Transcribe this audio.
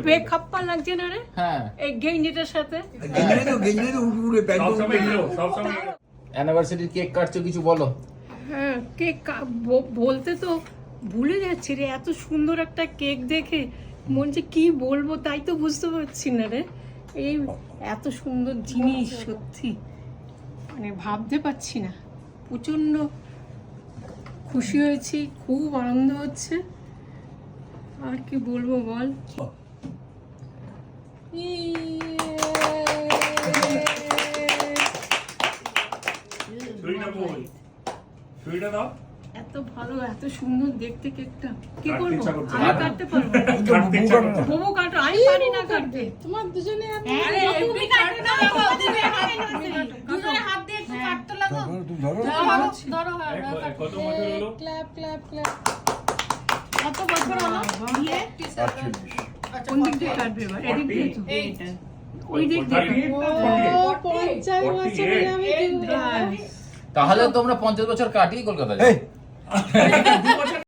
বেখাপ্পা লাগছে না রে? হ্যাঁ, এই গেঞ্জিটার সাথে। অ্যানিভার্সারির কেক কাটছো, কিছু বলো। হ্যাঁ, কেক বলতে তো ভুলে যাচ্ছি রে, এত সুন্দর একটা কেক দেখে মন যে কি বলবো তাই তো বুঝতে পারছি না রে। এই এত সুন্দর জিনিস সত্যি মানে ভাবতে পারছি না। প্রচন্ড খুশি হয়েছি, খুব আনন্দ হচ্ছে, আর কি বলবো বল। এত ভালো, এত সুন্দর দেখতে কেকটা। কি করবো, আমি কাটতে পারবো? বউ কাটো, আমি পারি না কাটতে। তোমার দুজনে হাত তুমি কাটো না, দুজনে হাত দিয়ে একটু কাটতে লাগো। ধরো কত বছর হলো? Clap clap clap. কত বছর হলো বিয়ে? কোন দিক দিয়ে কাটবে এবার? এদিক দিয়ে তো? ওই দিক দিয়ে ও 50 বছরে আমি কাটবে। তাহলে তোমরা 50 বছর কাটিয়ে কলকাতা যাও।